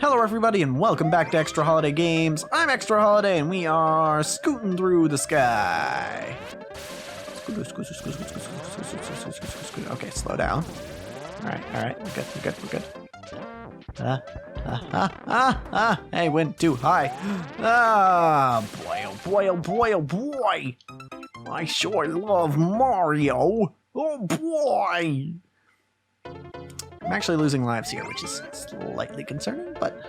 Hello everybody and welcome back to Extra Holiday Games. I'm Extra Holiday and we are scooting through the sky. Okay, slow down. Alright, we're good. Hey, went too high. Oh boy. I sure love Mario. Oh boy. I'm actually losing lives here, which is slightly concerning, but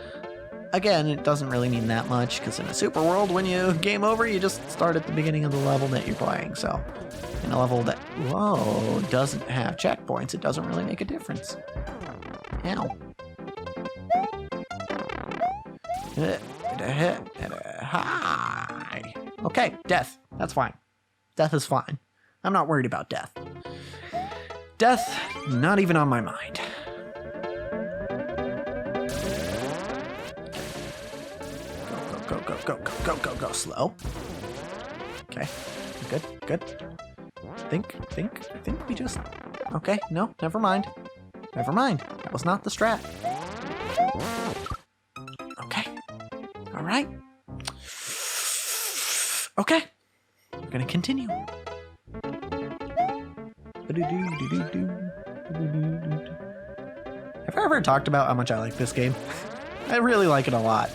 again, it doesn't really mean that much, because in a super world, when you game over, you just start at the beginning of the level that you're playing, so in a level that, doesn't have checkpoints, it doesn't really make a difference. Ow. Hi. Okay, death. That's fine. Death is fine. I'm not worried about death. Death, not even on my mind. Go, slow. Okay, good. Think we just... Okay, no, never mind. That was not the strat. Okay, alright. Okay, we're gonna continue. Have I ever talked about how much I like this game? I really like it a lot.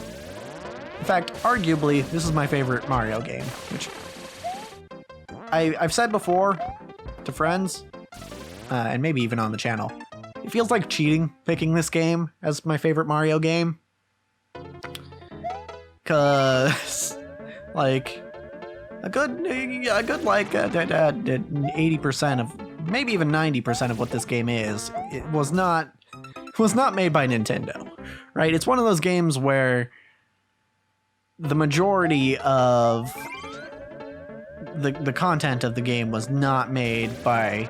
In fact, arguably, this is my favorite Mario game, which I've said before to friends, and maybe even on the channel. It feels like cheating picking this game as my favorite Mario game. 'Cause, like, a good like 80% of, maybe even 90% of what this game is, it was not made by Nintendo, right? It's one of those games where the majority of the content of the game was not made by...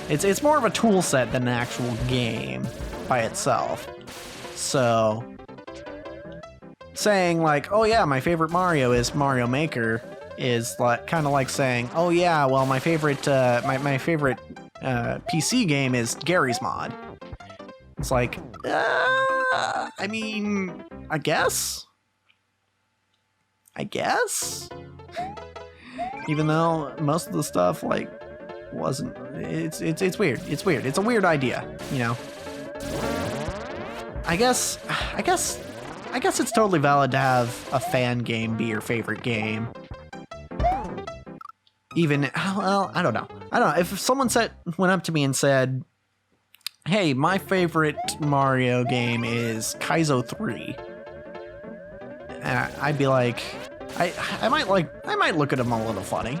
It's more of a tool set than an actual game by itself. So saying like, oh yeah, my favorite Mario is Mario Maker is like kind of like saying, oh yeah, well my favorite my favorite PC game is Gary's Mod. It's like, I mean, I guess. Even though most of the stuff like wasn't, it's weird. It's weird. It's a weird idea, you know. I guess it's totally valid to have a fan game be your favorite game. Even, well, I don't know. If someone went up to me and said, "Hey, my favorite Mario game is Kaizo 3." I'd be like, I might look at him a little funny.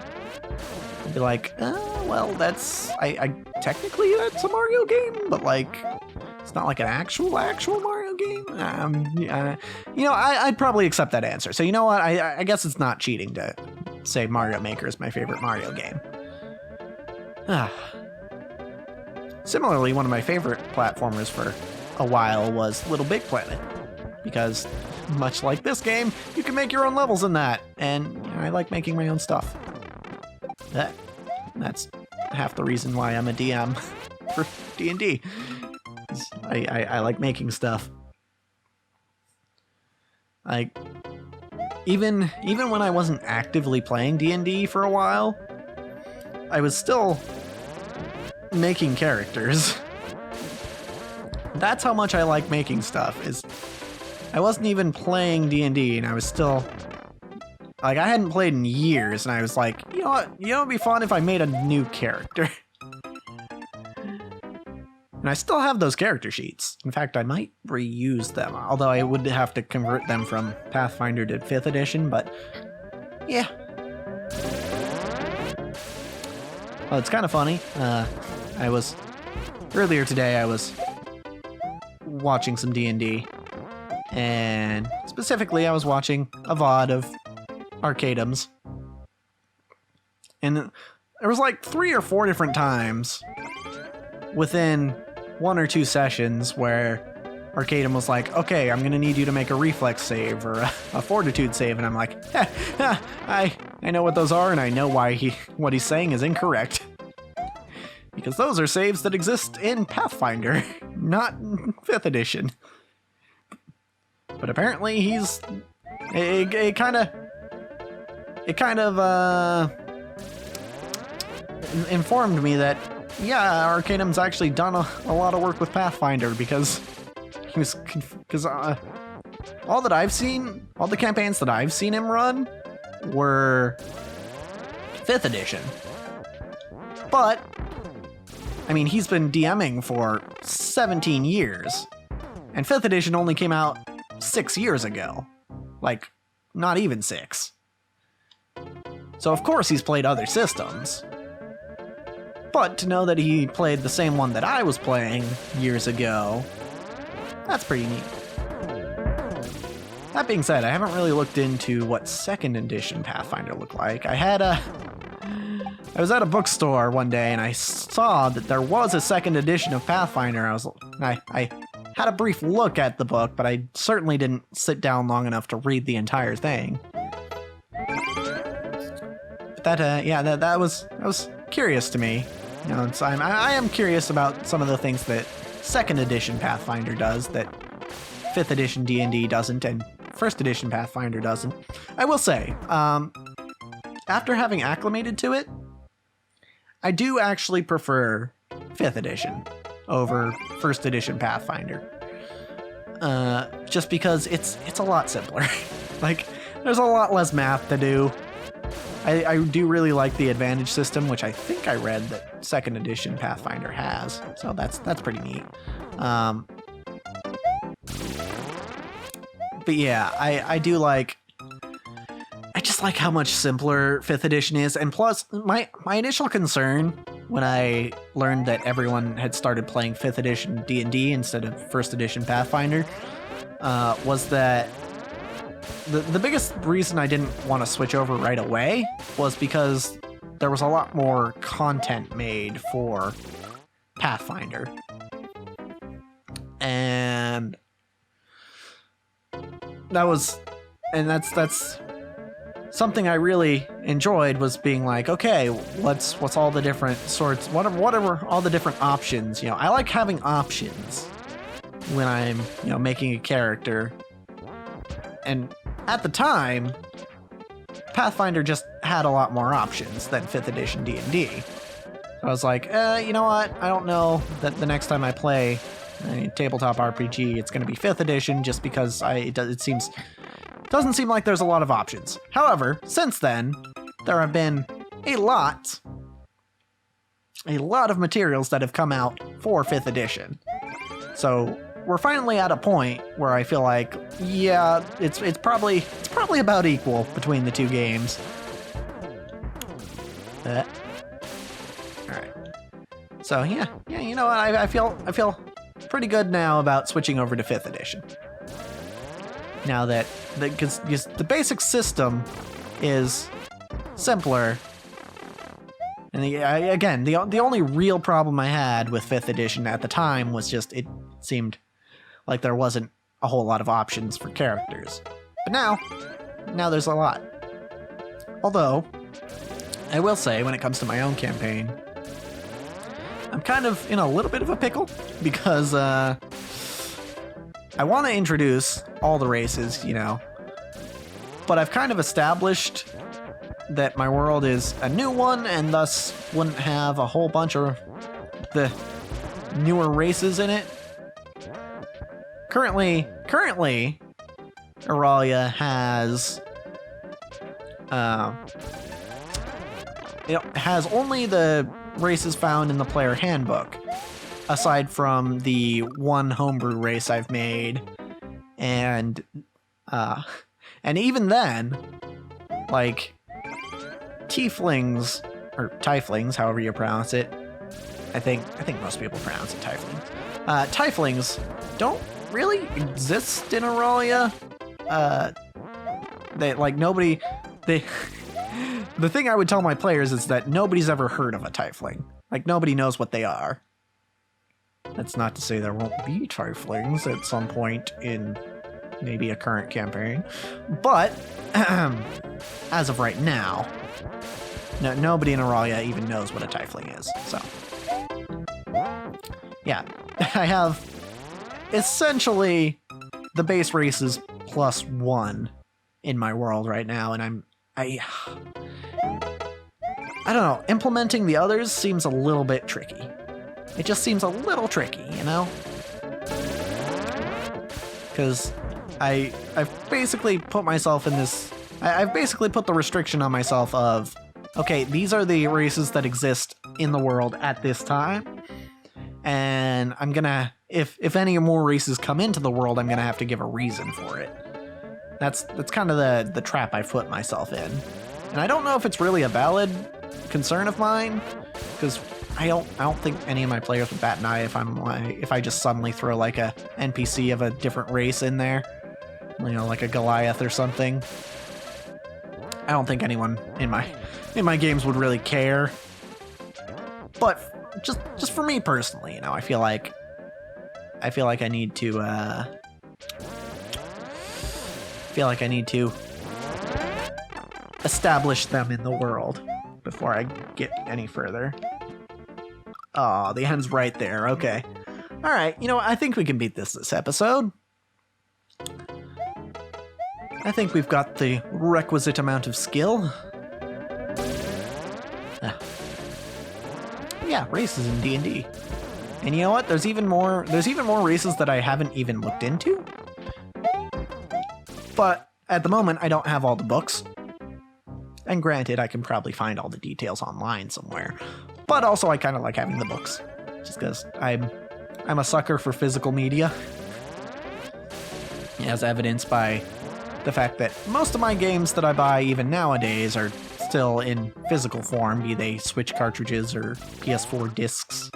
I'd be like, well, technically that's a Mario game, but like, it's not like an actual Mario game. You know, I'd probably accept that answer. So you know what? I guess it's not cheating to say Mario Maker is my favorite Mario game. Similarly, one of my favorite platformers for a while was Little Big Planet, because much like this game, you can make your own levels in that, and you know, I like making my own stuff. That's half the reason why I'm a DM for D&D. I like making stuff. Like, even when I wasn't actively playing D&D for a while, I was still making characters. That's how much I like making stuff, is I wasn't even playing D&D, and I was still, like, I hadn't played in years, and I was like, you know what, it'd be fun if I made a new character. And I still have those character sheets. In fact, I might reuse them, although I would have to convert them from Pathfinder to 5th edition, but yeah. Well, it's kind of funny. Earlier today, I was watching some D&D. And specifically, I was watching a VOD of Arcadeums. And there was like 3 or 4 different times within 1 or 2 sessions where Arcadeum was like, okay, I'm going to need you to make a reflex save or a fortitude save. And I'm like, I know what those are, and I know why what he's saying is incorrect. Because those are saves that exist in Pathfinder, not 5th edition. But apparently he's... It kind of informed me that, yeah, Arcanum's actually done a lot of work with Pathfinder, because all that I've seen, all the campaigns that I've seen him run were 5th edition. But, I mean, he's been DMing for 17 years, and 5th edition only came out 6 years ago. Like, not even 6. So of course he's played other systems. But to know that he played the same one that I was playing years ago, that's pretty neat. That being said, I haven't really looked into what 2nd edition Pathfinder looked like. I was at a bookstore one day and I saw that there was a 2nd edition of Pathfinder. I had a brief look at the book, but I certainly didn't sit down long enough to read the entire thing. But that was curious to me. You know, so I am curious about some of the things that 2nd edition Pathfinder does that 5th edition D&D doesn't, and 1st edition Pathfinder doesn't. I will say, after having acclimated to it, I do actually prefer 5th edition over 1st edition Pathfinder. Just because it's a lot simpler. Like, there's a lot less math to do. I do really like the advantage system, which I think I read that 2nd edition Pathfinder has, so that's pretty neat. But yeah, I just like how much simpler 5th edition is, and plus, my initial concern when I learned that everyone had started playing 5th edition D&D instead of 1st edition Pathfinder was that the biggest reason I didn't want to switch over right away was because there was a lot more content made for Pathfinder. And that's something I really enjoyed, was being like, okay, what's all the different sorts, whatever all the different options. You know, I like having options when I'm, you know, making a character. And at the time, Pathfinder just had a lot more options than 5th edition D&D. So I was like, you know what? I don't know that the next time I play a tabletop RPG, it's going to be 5th edition, just because doesn't seem like there's a lot of options. However, since then, there have been a lot of materials that have come out for 5th edition. So we're finally at a point where I feel like, yeah, it's probably about equal between the two games. All right. So yeah, you know what? I feel pretty good now about switching over to 5th edition. Now that because the basic system is simpler. And the only real problem I had with 5th edition at the time was just it seemed like there wasn't a whole lot of options for characters. But now there's a lot. Although, I will say, when it comes to my own campaign, I'm kind of in a little bit of a pickle, because I want to introduce all the races, you know, but I've kind of established that my world is a new one, and thus wouldn't have a whole bunch of the newer races in it. Currently, Auralia has has only the races found in the player handbook, aside from the one homebrew race I've made, and even then, like, tieflings, or tieflings, however you pronounce it. I think most people pronounce it tieflings. Tieflings don't really exist in Auralia. The thing I would tell my players is that nobody's ever heard of a tiefling. Like, nobody knows what they are. That's not to say there won't be tieflings at some point in maybe a current campaign, but as of right now, nobody in Auralia even knows what a tiefling is. So yeah, I have essentially the base races +1 in my world right now, and I don't know, implementing the others seems a little bit tricky. It just seems a little tricky, you know? Because I've basically put myself in this... I've basically put the restriction on myself of, okay, these are the races that exist in the world at this time, and I'm gonna... If any more races come into the world, I'm gonna have to give a reason for it. That's kind of the trap I've put myself in. And I don't know if it's really a valid concern of mine, because I don't think any of my players would bat an eye if I just suddenly throw like a NPC of a different race in there, you know, like a Goliath or something. I don't think anyone in my games would really care. But just for me personally, you know, I feel like I need to establish them in the world before I get any further. Oh, the end's right there. Okay. All right. You know what? I think we can beat this episode. I think we've got the requisite amount of skill. Yeah, races in D&D. And you know what? There's even more races that I haven't even looked into. But at the moment, I don't have all the books. And granted, I can probably find all the details online somewhere. But also, I kind of like having the books. Just because I'm a sucker for physical media. As evidenced by the fact that most of my games that I buy even nowadays are still in physical form, be they Switch cartridges or PS4 discs.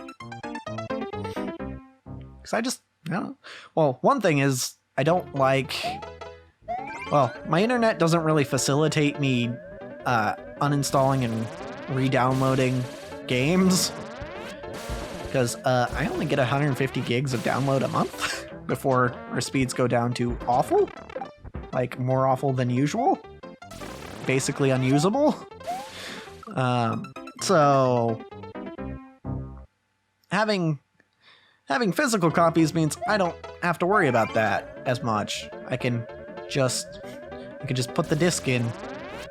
Because I don't know. Well, one thing is, I don't like... Well, my internet doesn't really facilitate me uninstalling and re-downloading games. Because I only get 150 gigs of download a month before our speeds go down to awful. Like, more awful than usual. Basically unusable. So having physical copies means I don't have to worry about that as much. I can just put the disc in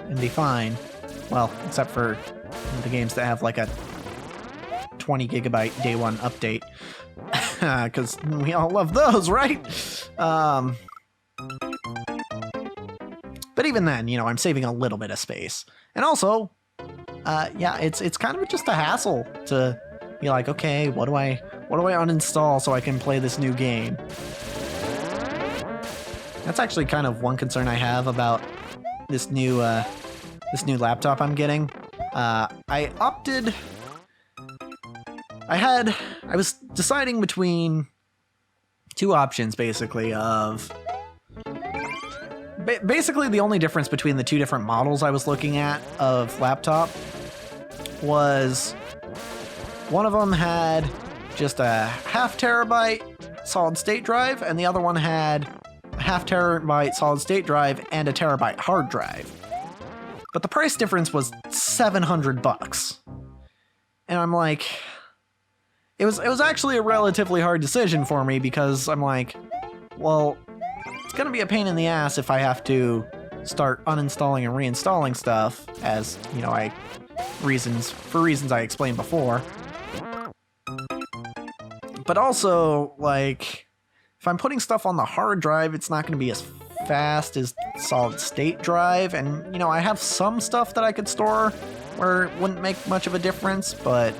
and be fine. Well, except for the games that have like a 20 gigabyte day one update. Because we all love those, right? But even then, you know, I'm saving a little bit of space. And also, yeah, it's kind of just a hassle to be like, okay, what do I uninstall so I can play this new game? That's actually kind of one concern I have about this new laptop I'm getting. I was deciding between two options, basically, of... Basically, the only difference between the two different models I was looking at of laptop was one of them had just a 0.5 terabyte solid state drive, and the other one had a 0.5 terabyte solid state drive and a terabyte hard drive. But the price difference was $700. And I'm like... It was actually a relatively hard decision for me because I'm like, well, it's gonna be a pain in the ass if I have to start uninstalling and reinstalling stuff, as, you know, for reasons I explained before. But also, like, if I'm putting stuff on the hard drive, it's not gonna be as fast as solid state drive, and, you know, I have some stuff that I could store where it wouldn't make much of a difference, but...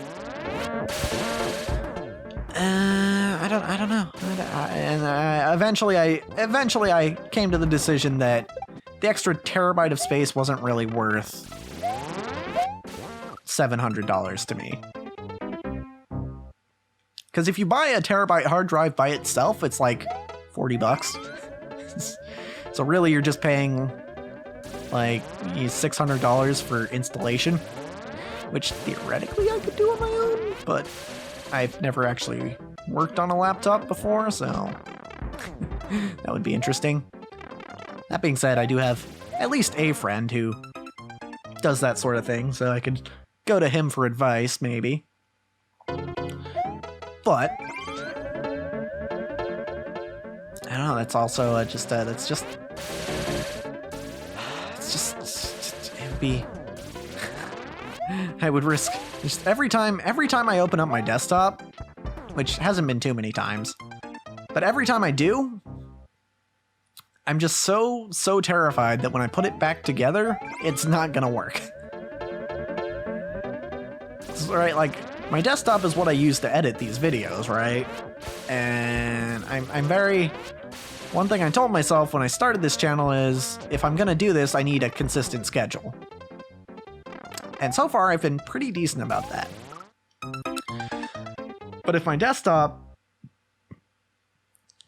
I don't know. And eventually I came to the decision that the extra terabyte of space wasn't really worth $700 to me. Because if you buy a terabyte hard drive by itself, it's like $40. So really you're just paying like $600 for installation, which theoretically I could do on my own, but I've never actually worked on a laptop before, so that would be interesting. That being said, I do have at least a friend who does that sort of thing, so I could go to him for advice, maybe. But don't know. That's also it's just it would be. I would risk just every time I open up my desktop, which hasn't been too many times, but every time I do, I'm just so terrified that when I put it back together, it's not gonna work. Right, like my desktop is what I use to edit these videos, right? And I'm very. One thing I told myself when I started this channel is, if I'm gonna do this, I need a consistent schedule. And so far, I've been pretty decent about that. But if my desktop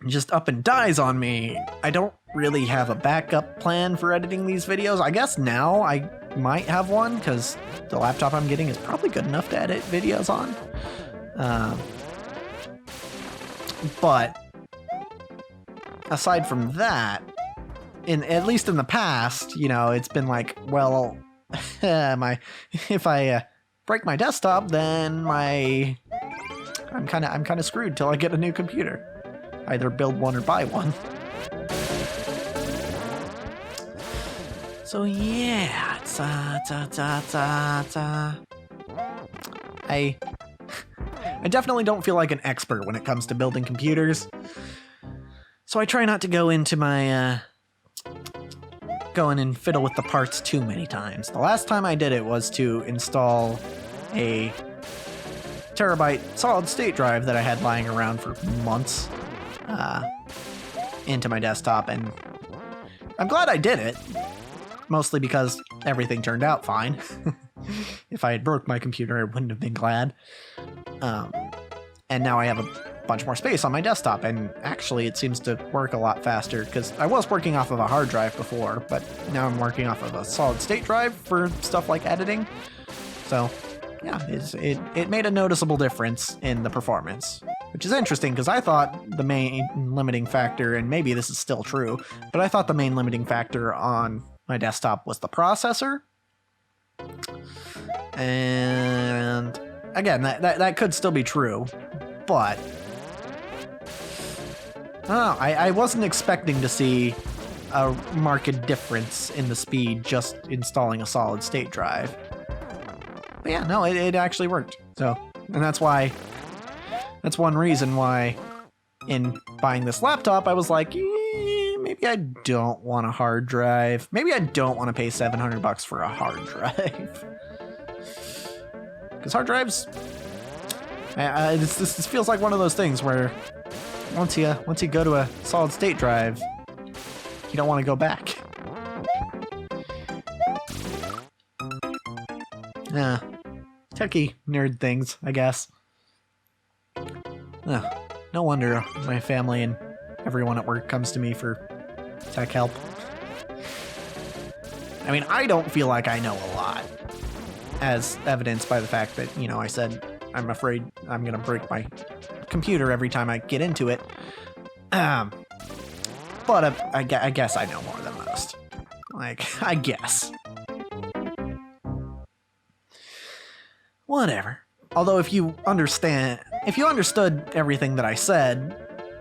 just up and dies on me, I don't really have a backup plan for editing these videos. I guess now I might have one, because the laptop I'm getting is probably good enough to edit videos on. But aside from that, at least in the past, you know, it's been like, well, if I break my desktop, then I'm kind of screwed till I get a new computer. Either build one or buy one. So yeah, I definitely don't feel like an expert when it comes to building computers. So I try not to go into my go in and fiddle with the parts too many times. The last time I did it was to install a terabyte solid state drive that I had lying around for months into my desktop, and I'm glad I did it. Mostly because everything turned out fine. If I had broke my computer, I wouldn't have been glad. And now I have a bunch more space on my desktop, and actually it seems to work a lot faster, because I was working off of a hard drive before, but now I'm working off of a solid state drive for stuff like editing. So yeah, it made a noticeable difference in the performance, which is interesting, because I thought the main limiting factor, and maybe this is still true, but I thought the main limiting factor on my desktop was the processor. And again, that could still be true, but I don't know, I wasn't expecting to see a marked difference in the speed just installing a solid state drive. But yeah, no, it actually worked. So, and that's one reason why in buying this laptop, I was like, maybe I don't want a hard drive. Maybe I don't want to pay $700 for a hard drive. Because hard drives, this feels like one of those things where once you go to a solid state drive, you don't want to go back. Yeah, techie nerd things, I guess. No wonder my family and everyone at work comes to me for tech help. I mean, I don't feel like I know a lot, as evidenced by the fact that, you know, I said I'm afraid I'm gonna break my computer every time I get into it. But I guess I know more than most. Like, I guess. Whatever. Although if you understood everything that I said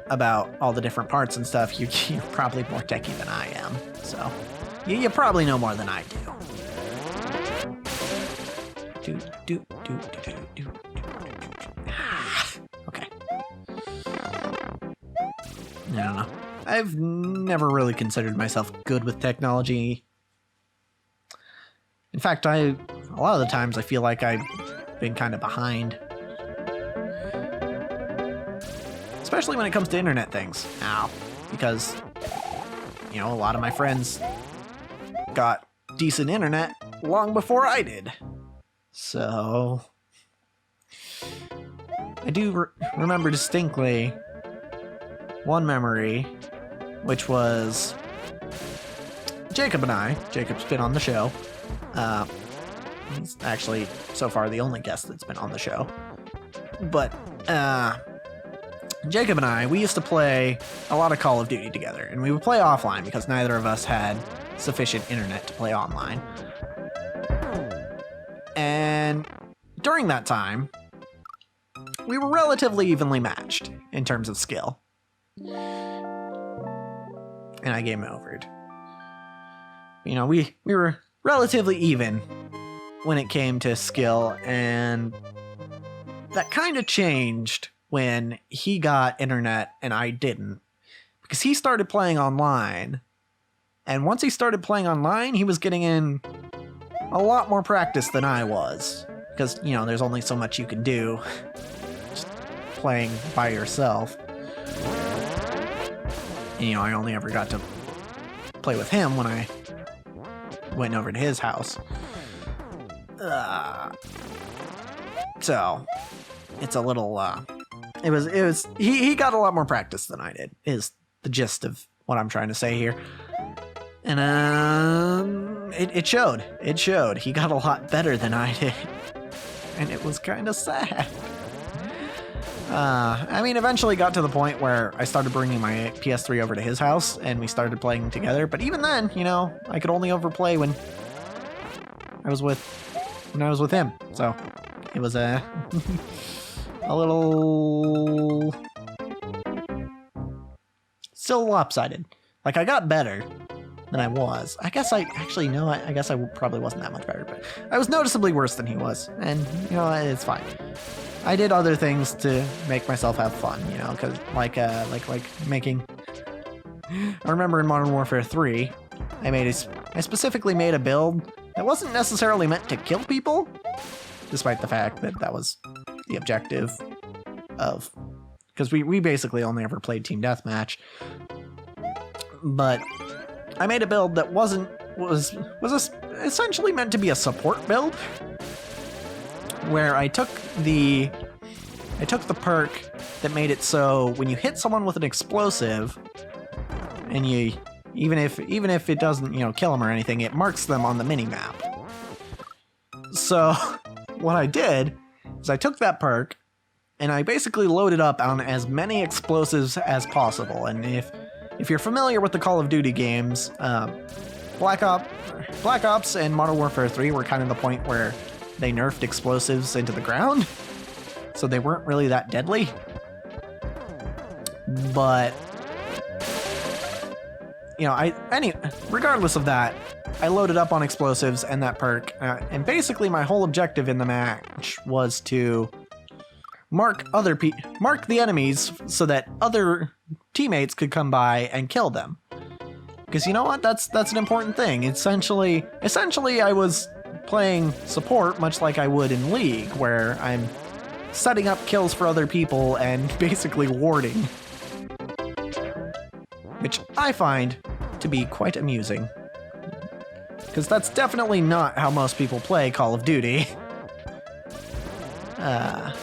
about all the different parts and stuff, you're probably more techie than I am. So you probably know more than I do. Okay. I don't know. I've never really considered myself good with technology. In fact, a lot of the times I feel like I've been kind of behind. Especially when it comes to internet things now, because, you know, a lot of my friends got decent internet long before I did. So I do remember distinctly one memory, which was Jacob and I. Jacob's been on the show. He's actually so far the only guest that's been on the show. But Jacob and I, we used to play a lot of Call of Duty together, and we would play offline because neither of us had sufficient internet to play online. And during that time, we were relatively evenly matched in terms of skill. and I game overed. You know, we were relatively even when it came to skill, and that kind of changed when he got internet and I didn't, because he started playing online, and once he started playing online, he was getting in a lot more practice than I was, because, you know, there's only so much you can do just playing by yourself. And, you know, I only ever got to play with him when I went over to his house. So it's a little, he got a lot more practice than I did, is the gist of what I'm trying to say here. And, it showed. It showed. He got a lot better than I did. And it was kind of sad. I mean, eventually got to the point where I started bringing my PS3 over to his house, and we started playing together. But even then, you know, I could only overplay when I was with him. So it was a little still lopsided. Like, I got better than I was. I guess I probably wasn't that much better, but I was noticeably worse than he was, and, you know, it's fine. I did other things to make myself have fun, you know, because like making. I remember in Modern Warfare 3, I specifically made a build that wasn't necessarily meant to kill people, despite the fact that that was the objective of, because we basically only ever played team deathmatch. But I made a build that was essentially meant to be a support build, where I took the perk that made it so when you hit someone with an explosive, and you even if it doesn't, you know, kill them or anything, it marks them on the mini-map. So what I did is I took that perk and I basically loaded up on as many explosives as possible. And if you're familiar with the Call of Duty games, Black Ops and Modern Warfare 3 were kind of the point where they nerfed explosives into the ground, so they weren't really that deadly. But, you know, regardless of that, I loaded up on explosives and that perk, and basically my whole objective in the match was to mark the enemies so that other teammates could come by and kill them. Because, you know what, that's an important thing. Essentially I was playing support much like I would in League, where I'm setting up kills for other people and basically warding, which I find to be quite amusing, because that's definitely not how most people play Call of Duty. But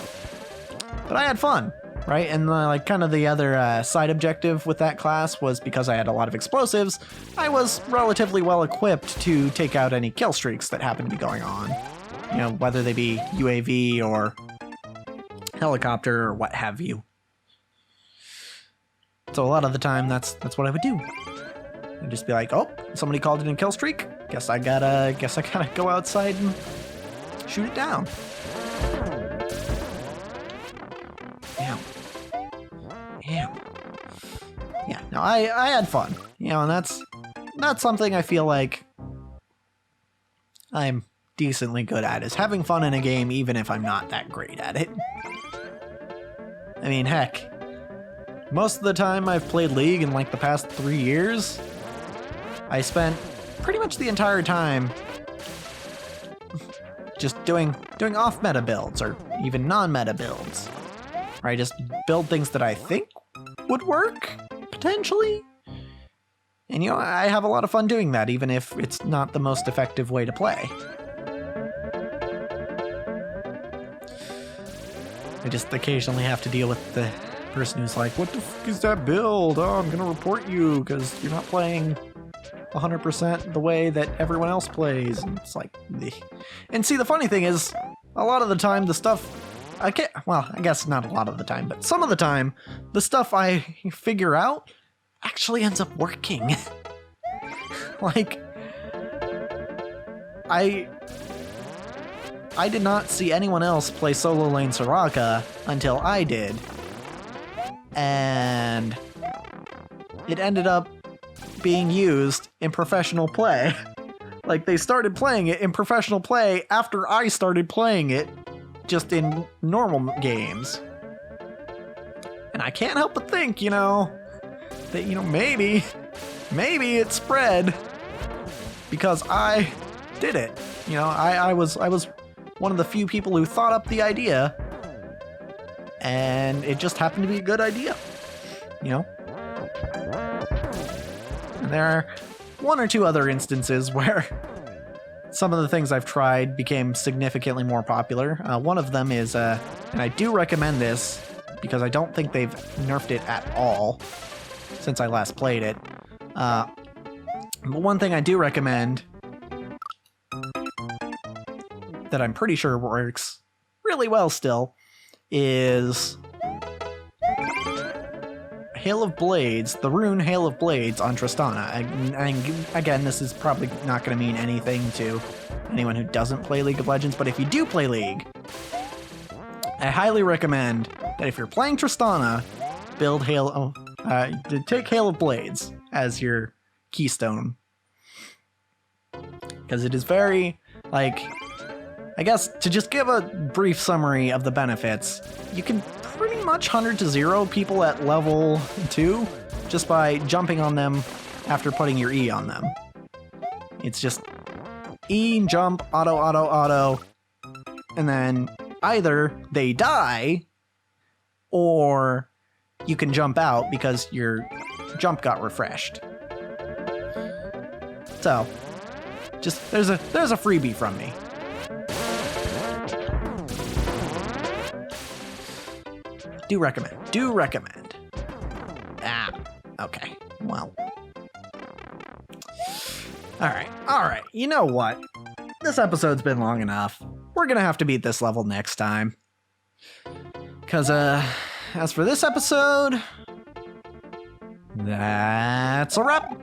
I had fun, right? And like kind of the other side objective with that class was, because I had a lot of explosives, I was relatively well equipped to take out any kill streaks that happened to be going on. You know, whether they be UAV or helicopter or what have you. So a lot of the time, that's what I would do. I'd just be like, oh, somebody called in a kill streak. Guess I gotta go outside and shoot it down. Yeah, no, I had fun, you know, and that's something I feel like I'm decently good at, is having fun in a game even if I'm not that great at it. I mean, heck, most of the time I've played League in like the past 3 years, I spent pretty much the entire time just doing off-meta builds or even non-meta builds, where I just build things that I think would work, potentially. And, you know, I have a lot of fun doing that, even if it's not the most effective way to play. I just occasionally have to deal with the person who's like, what the fuck is that build? Oh, I'm gonna report you because you're not playing 100% the way that everyone else plays. And it's like, and see, the funny thing is, a lot of the time the stuff I guess not a lot of the time, but some of the time, the stuff I figure out actually ends up working. Like, I did not see anyone else play solo lane Soraka until I did. And it ended up being used in professional play. Like, they started playing it in professional play after I started playing it just in normal games. And I can't help but think, that, maybe it spread because I did it. I was one of the few people who thought up the idea, and it just happened to be a good idea. And there are one or two other instances where some of the things I've tried became significantly more popular. One of them is, and I do recommend this because I don't think they've nerfed it at all since I last played it. But one thing I do recommend that I'm pretty sure works really well still is Hail of Blades, the rune Hail of Blades on Tristana. Again, this is probably not going to mean anything to anyone who doesn't play League of Legends, but if you do play League, I highly recommend that if you're playing Tristana, take Hail of Blades as your keystone. Because it is very, I guess, to just give a brief summary of the benefits, you can pretty much 100 to 0 people at level 2 just by jumping on them after putting your E on them. It's just E, jump, auto, and then either they die or you can jump out because your jump got refreshed. So, just there's a freebie from me. Do recommend. Okay. Well. Alright. You know what? This episode's been long enough. We're gonna have to beat this level next time. Cause, as for this episode, that's a wrap.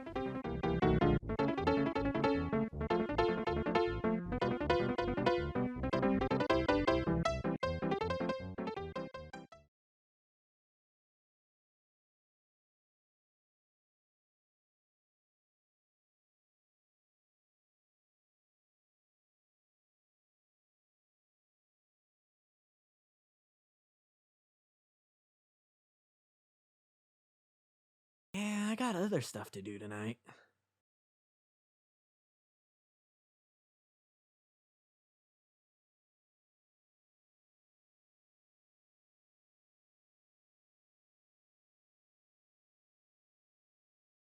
Yeah, I got other stuff to do tonight.